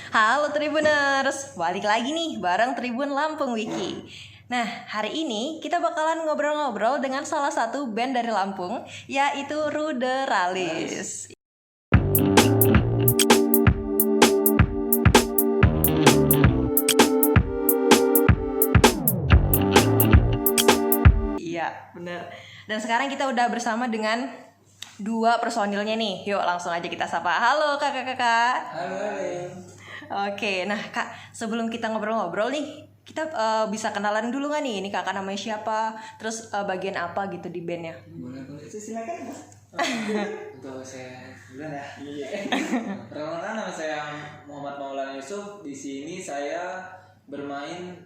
Halo Tribuners, balik lagi nih bareng Tribun Lampung Wiki. Nah, hari ini kita bakalan ngobrol-ngobrol dengan salah satu band dari Lampung, yaitu Ruderalis. Iya, bener. Dan sekarang kita udah bersama dengan dua personilnya nih. Yuk langsung aja kita sapa. Halo kakak-kakak. Halo. Oke, nah kak, sebelum kita ngobrol-ngobrol nih, kita bisa kenalan dulu nggak nih? Ini kakak namanya siapa? Terus bagian apa gitu di bandnya? Boleh. Silakan. Untuk saya duluan ya. Iya. Perkenalkan, nama saya Muhammad Maulana Yusuf. Di sini saya bermain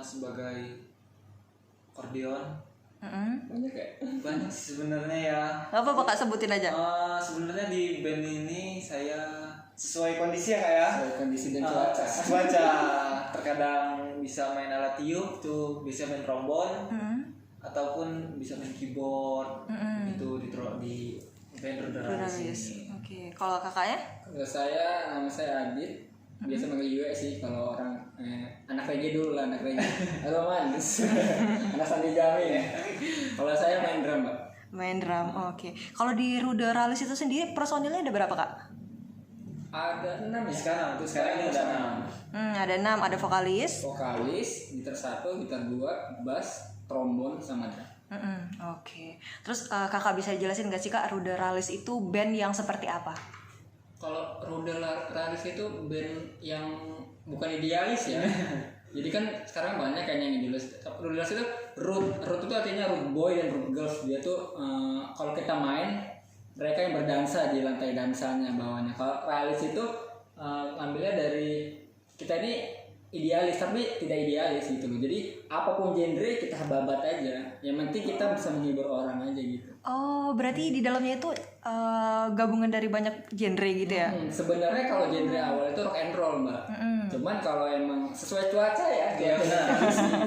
sebagai akordeon. Banyak sih sebenarnya ya. Gak apa-apa kak, sebutin aja. Sebenarnya di band ini saya sesuai kondisi ya kak ya. Sesuai kondisi dan cuaca. Cuaca. Terkadang bisa main alat tiup tuh, bisa main trombon, ataupun bisa main keyboard. Itu di band Ruderalis. Oke, kalau kakaknya? Kalau saya, nama saya Adit. Biasa manggil Yue sih kalau orang anak reggae dulu lah, anak reggae. Halo manis. Anak Sandi Jami ya. Kalau saya main drum, Mbak. Main drum, oke. Kalau di Ruderalis itu sendiri personilnya ada berapa kak? Ada 6 ya. Sekarang ini ada 6. Ada 6, ada vokalis. Vokalis, gitar 1, gitar 2, bass, trombon sama drum. Oke. Terus kakak bisa jelasin gak sih kak, Ruderalis itu band yang seperti apa? Kalau Ruderalis itu band yang bukan idealis ya. Jadi kan sekarang banyak kayaknya yang idealis. Ruderalis itu root itu artinya root boy dan root girls. Dia tuh kalau kita main, mereka yang berdansa di lantai dansanya bawahnya. Kalau realis itu ambilnya dari kita ini idealis tapi tidak idealis gitu loh. Jadi apapun genre kita babat aja. Yang penting kita bisa menghibur orang aja gitu. Oh, berarti di dalamnya itu gabungan dari banyak genre gitu ya? Sebenarnya kalau genre awal itu rock and roll, Mbak. Cuman kalau emang sesuai cuaca ya, benar.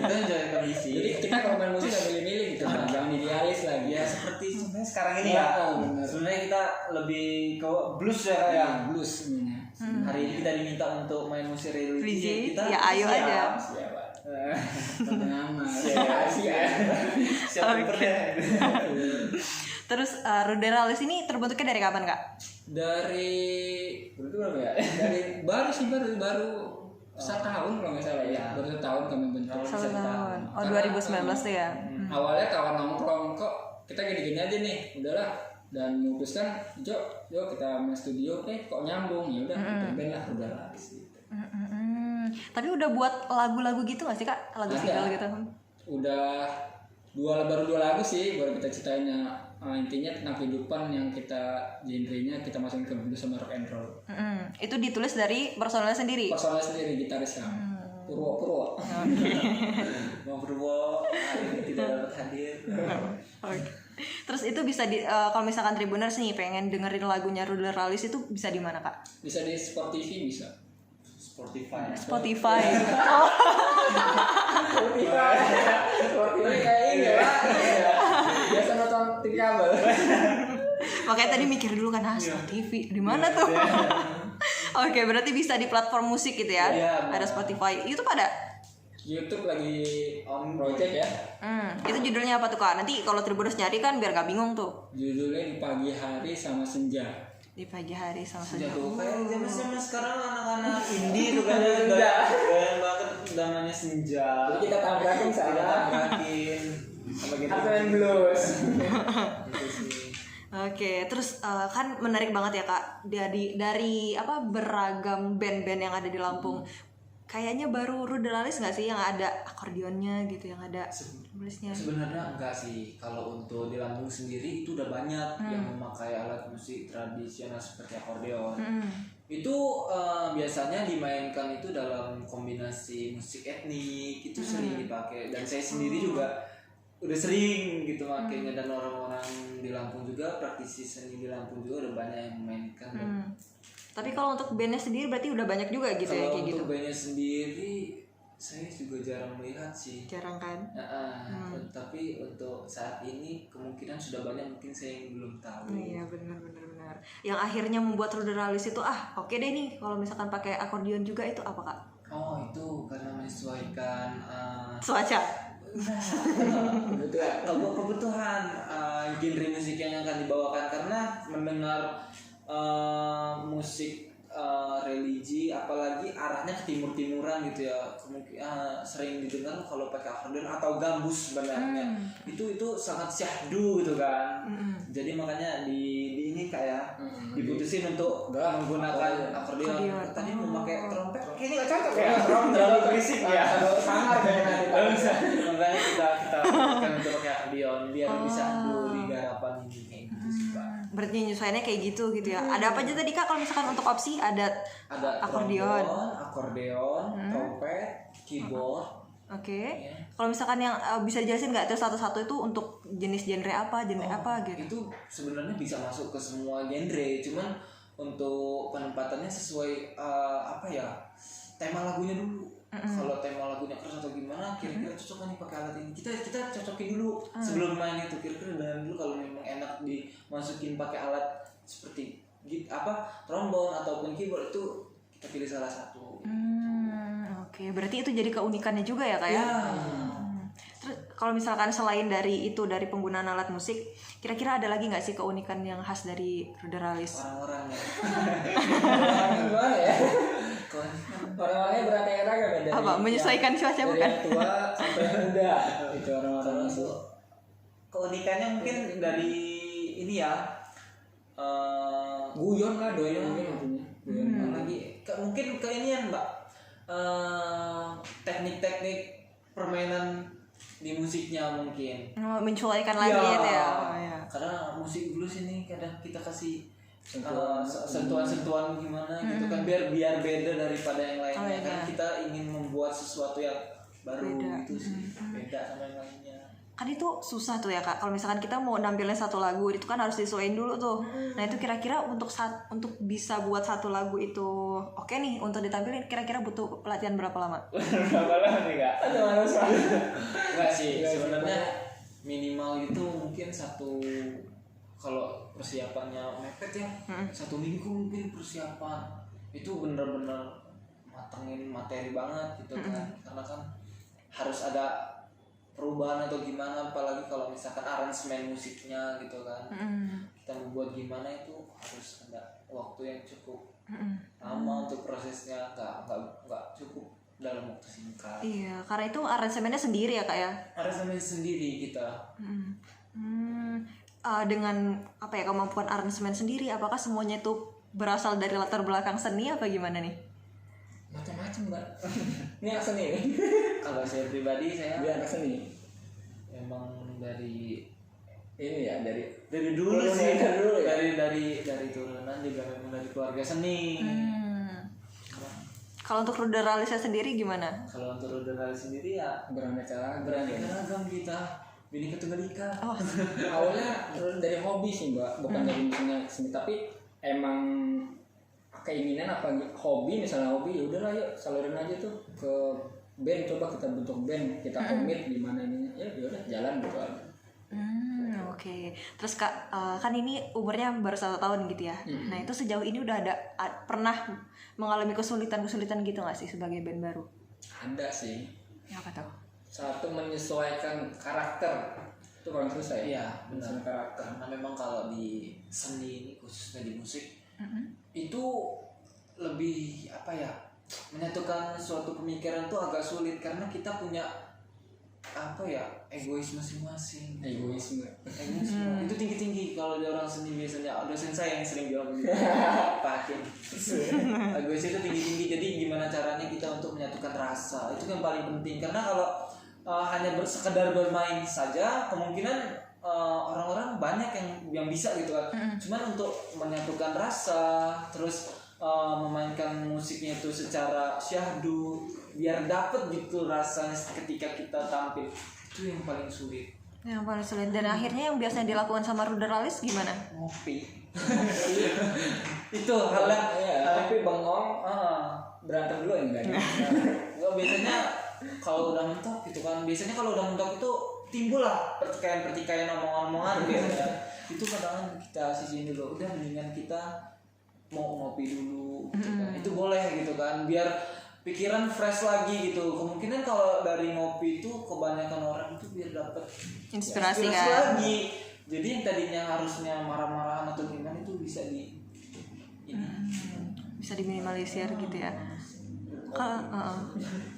Itu jalan kondisi. Jadi kita kalau main musik nggak milih-milih gitu, Mbak. Jangan idealis lagi Ya ya. seperti sebenarnya sekarang ini ya. Benar. Sebenarnya kita lebih ke blues ya kak ya. Blues sebenarnya. Hari ini kita diminta untuk main musik religi. Religi? Ya, ayo aja. Siapa? Nama. Siap Oke. Terus Ruderalis ini terbentuknya dari kapan kak? Dari berarti berapa ya? Dari baru 1 tahun kalau nggak salah ya. Baru 1 tahun kami bentuk. 1 tahun. Oh, Karena, 2019 tuh ya? Awalnya kawan nongkrong kok kita gini-gini aja nih, udahlah, dan memutuskan yuk kita main studio, kok nyambung, ya udah kita band lah Ruderalis gitu. Tapi udah buat lagu-lagu gitu gak sih kak? Lagu single gitu? Udah baru 2 lagu sih, baru kita ceritain intinya tentang kehidupan yang kita genrenya kita masukin ke blues sama rock and roll. Itu ditulis dari personalnya sendiri? Personal sendiri gitaris kan. Purwo. Bang Purwo hari ini tidak dapat hadir. Oke. Terus itu bisa kalau misalkan Tribuners nih pengen dengerin lagunya Ruderalis itu bisa di mana kak? Bisa di Sport TV bisa. Spotify. Spotify. Spotify kayak ini ya. Biasa nonton TV kabel. Makanya tadi mikir dulu kan Sport TV di mana tuh? Oke, berarti bisa di platform musik gitu ya? Iya, Ada Spotify. YouTube ada? YouTube lagi on project ya. Itu judulnya apa tuh kak? Nanti kalau Tribuners nyari kan biar gak bingung tuh. Judulnya Di Pagi Hari sama Senja. Di pagi hari sama senja. Jatuh kayak zaman sekarang anak-anak indie tuh kan gaya banget namanya senja. Jadi kita tabrakin sama sama gitu. Arsen blues. Gitu sih. Oke, terus kan menarik banget ya kak dari apa beragam band-band yang ada di Lampung. Kayaknya baru Ruderalis nggak sih yang ada akordeonnya gitu, yang ada tulisnya? Sebenarnya enggak sih. Kalau untuk di Lampung sendiri itu udah banyak yang memakai alat musik tradisional seperti akordeon. Itu biasanya dimainkan itu dalam kombinasi musik etnik, itu sering dipakai. Dan saya sendiri juga udah sering gitu makainya, dan orang-orang di Lampung juga, praktisi seni di Lampung juga udah banyak yang memainkan. Tapi kalau untuk bandnya sendiri berarti udah banyak juga gitu ya kayak gitu. Kalau untuk bandnya sendiri Saya juga jarang melihat sih. Jarang kan? Tapi untuk saat ini kemungkinan sudah banyak, mungkin saya yang belum tahu. Iya benar. Yang akhirnya membuat ruderalis itu oke deh nih kalau misalkan pakai akordion juga, itu apa Kak? Oh itu karena menyesuaikan Cuaca. kebutuhan genre musik yang akan dibawakan, karena mendengar musik religi apalagi arahnya ke timur-timuran gitu ya, sering didengar kalau pakai akordeon atau gambus sebenarnya. Itu sangat syahdu gitu kan. Jadi makanya di ini kayak diputusin untuk menggunakan akordeon. Tadi mau pakai trompet kayaknya nggak cocok ya, terlalu berisik ya, sangar kayaknya. Makanya kita putuskan untuk pakai akordeon biar bisa syahdu di garapan ini kayak gitu sih Pak. Berarti nyesuaiannya kayak gitu ya. Ada apa aja tadi Kak kalau misalkan untuk opsi? Ada akordeon, trompet, keyboard. Oke. Kalau misalkan yang bisa dijelasin nggak terus satu-satu itu untuk jenis genre apa gitu? Itu sebenarnya bisa masuk ke semua genre, cuman untuk penempatannya sesuai tema lagunya dulu. Kalau tema lagunya keras atau gimana, kira-kira cocok nih pakai alat ini. Kita cocokin dulu sebelum main itu. Kira-kira dengan dulu kalau memang enak dimasukin pakai alat seperti trombon ataupun keyboard, itu kita pilih salah satu. Oke, berarti itu jadi keunikannya juga ya Kak ya? Terus kalau misalkan selain dari penggunaan alat musik, kira-kira ada lagi nggak sih keunikan yang khas dari ruderalis? Orang-orangnya. Orang gimana ya? Orang-orangnya beraneka-ragam ya, dari menyesuaikan cuaca bukan? Dari yang tua sampai yang muda. Itu orang-orang itu. Keunikannya mungkin dari ini ya. Guyon lah, doyan mungkin artinya. Lagi mungkin ke ini ya Mbak. Teknik-teknik permainan di musiknya mungkin. Menyesuaikan lagi ya. Karena musik blues ini kadang kita kasih sentuhan-sentuhan gimana gitu kan, biar beda daripada yang lainnya. Karena kita ingin membuat sesuatu yang baru gitu sih, beda sama yang lainnya. Kan itu susah tuh ya Kak, kalau misalkan kita mau nampilin satu lagu itu kan harus disesuaiin dulu tuh. Nah itu kira-kira untuk bisa buat satu lagu itu oke nih untuk ditampilin, kira-kira butuh pelatihan berapa lama? Berapa lama nih Kak? Enggak sih, sebenarnya minimal itu mungkin kalau persiapannya mepet ya, 1 minggu mungkin persiapan. Itu bener-bener matengin materi banget gitu kan. Karena kan harus ada perubahan atau gimana, apalagi kalau misalkan aransemen musiknya gitu kan. Kita membuat gimana itu harus ada waktu yang cukup lama untuk prosesnya, nggak cukup dalam waktu singkat. Iya, karena itu aransemennya sendiri ya Kak ya? Aransemen sendiri kita. Dengan kemampuan aransemen sendiri, apakah semuanya itu berasal dari latar belakang seni apa gimana nih? Macam-macam Mbak. Ini anak seni. Kalau saya pribadi, saya dia anak seni. Emang dari Ini ya dari dulu sih, dulu ya? dari turunan juga memang dari keluarga seni. Kalau untuk ruderalis sendiri gimana? Kalau untuk ruderalis sendiri ya beraneka ragam kita, Bhinneka Tunggal Ika. Awalnya dari hobi sih Mbak, bukan dari misalnya seni, tapi emang keinginan hobi, misalnya hobi ya udahlah yuk salurin aja tuh ke band, coba kita bentuk band, kita komit di mana ininya, ya udah jalan gitu aja. Oke. Terus Kak, kan ini umurnya baru 1 tahun gitu ya. Nah itu sejauh ini udah pernah mengalami kesulitan gitu nggak sih sebagai band baru? Ada sih. Ya, apa tuh? Satu, menyesuaikan karakter itu paling susah ya. Iya, benar. Karakter. Karena memang kalau di seni ini, khususnya di musik, itu lebih menyatukan suatu pemikiran tuh agak sulit, karena kita punya egois masing-masing. Egoisme. Itu tinggi kalau di orang seni biasanya. Dosen saya yang sering bilang begitu. Pakai egois itu tinggi, jadi gimana caranya kita untuk menyatukan rasa, itu yang paling penting. Karena kalau hanya sekedar bermain saja, kemungkinan orang-orang banyak yang bisa gitu kan. Cuman untuk menyatukan rasa, terus memainkan musiknya itu secara syahdu, biar dapet gitu rasanya ketika kita tampil, itu yang paling sulit. Dan akhirnya yang biasanya dilakukan sama ruderalis gimana? Ngopi. Itu hal yang tapi bengong berantem dulu enggak? biasanya kalau udah mentok gitu kan, biasanya kalau udah mentok itu timbul lah pertikaian omongan-omongan gitu ya. Itu kadang kita sisihin dulu, udah mendingan kita mau ngopi dulu gitu kan. Itu boleh gitu kan, biar pikiran fresh lagi gitu. Kemungkinan kalau dari ngopi itu kebanyakan orang itu biar dapet Inspirasi ya, kan. lagi. Jadi yang tadinya harusnya marah-marahan atau gimana itu bisa di ini. Bisa diminimalisir gitu ya.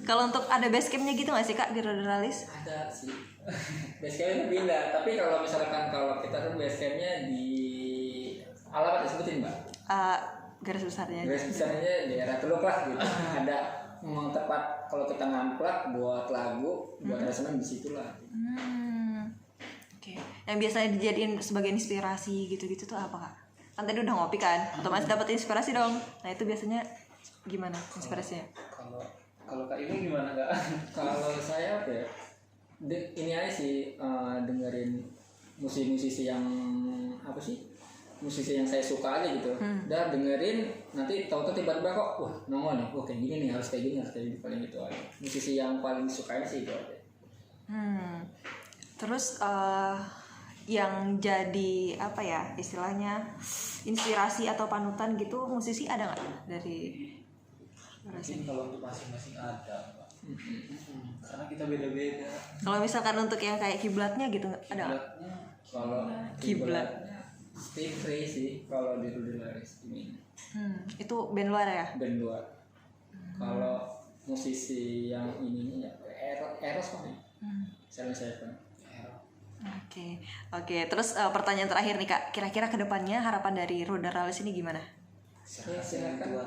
Kalau untuk ada base campnya gitu nggak sih Kak di Ruderalis? Ada sih. Base campnya pindah, tapi kalau misalkan kalau kita tuh base campnya di alamat disebutin Mbak. Garis besarnya. Garis besarnya daerah Teluk lah gitu. Ada memang tepat kalau kita ngamplak buat lagu, buat resemen di situ lah. Oke. Yang biasanya dijadiin sebagai inspirasi gitu-gitu tuh apa Kak? Kan tadi udah ngopi kan, otomatis dapat inspirasi dong. Nah itu biasanya gimana inspirasinya? Kalau Kak ini gimana Kak? Kalau saya apa ya? Ini aja sih dengerin musisi-musisi yang apa sih? Musisi yang saya suka aja gitu. Dan dengerin nanti tahu-tahu tiba-tiba kok wah nongol nih, kayak gini nih, harus kayak gini paling gitu aja. Musisi yang paling disukai sih itu aja. Terus yang jadi apa ya istilahnya inspirasi atau panutan gitu musisi ada nggak dari Mungkin kalau untuk masing-masing ada Pak. Karena kita beda-beda. Kalau misalkan untuk yang kayak kiblatnya gitu ada nggak? Kiblatnya Kalau Kiblat. Steve Ray sih kalau di Ruderalis ini. Itu band luar ya? Band luar. Kalau musisi yang ini ya Eros kok nih. Seven. Oke. Terus pertanyaan terakhir nih Kak, kira-kira kedepannya harapan dari Ruderalis ini gimana? Silakan.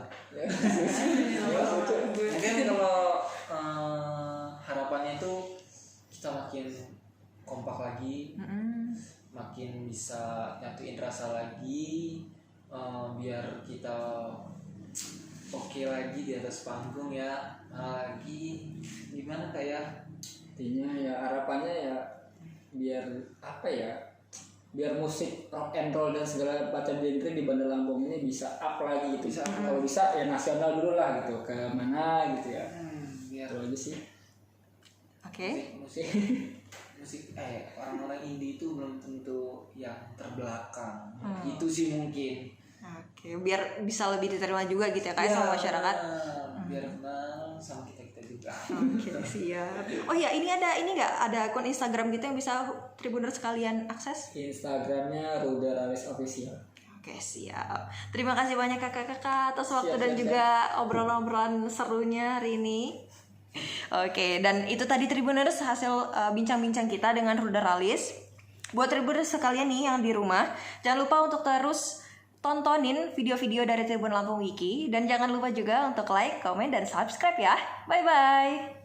Mungkin kalau harapannya itu kita makin kompak lagi, makin bisa nyatuin rasa lagi, biar kita oke lagi di atas panggung ya. Lagi gimana kayak Intinya ya harapannya ya biar apa ya, biar musik rock and roll dan segala macam genre di Bandar Lampung ini bisa up lagi gitu. Kalau bisa ya nasional dulu lah gitu, ke mana gitu ya. biar Itu aja sih. Oke. musik orang-orang indie itu belum tentu yang terbelakang. Itu sih mungkin. Oke, biar bisa lebih diterima juga gitu ya Kak sama masyarakat. Biar kenal sama kita juga. Oke, siap. Oh ya, ini nggak ada akun Instagram gitu yang bisa Tribuners sekalian akses? Instagramnya Ruderalis Official. Oke, siap. Terima kasih banyak kakak-kakak atas waktu Siap, dan siap, juga obrolan-obrolan serunya hari ini. Oke, dan itu tadi Tribuners hasil bincang-bincang kita dengan Ruderalis. Buat Tribuners sekalian nih yang di rumah, jangan lupa untuk terus tontonin video-video dari Tribun Lampung Wiki dan jangan lupa juga untuk like, komen, dan subscribe ya. Bye-bye.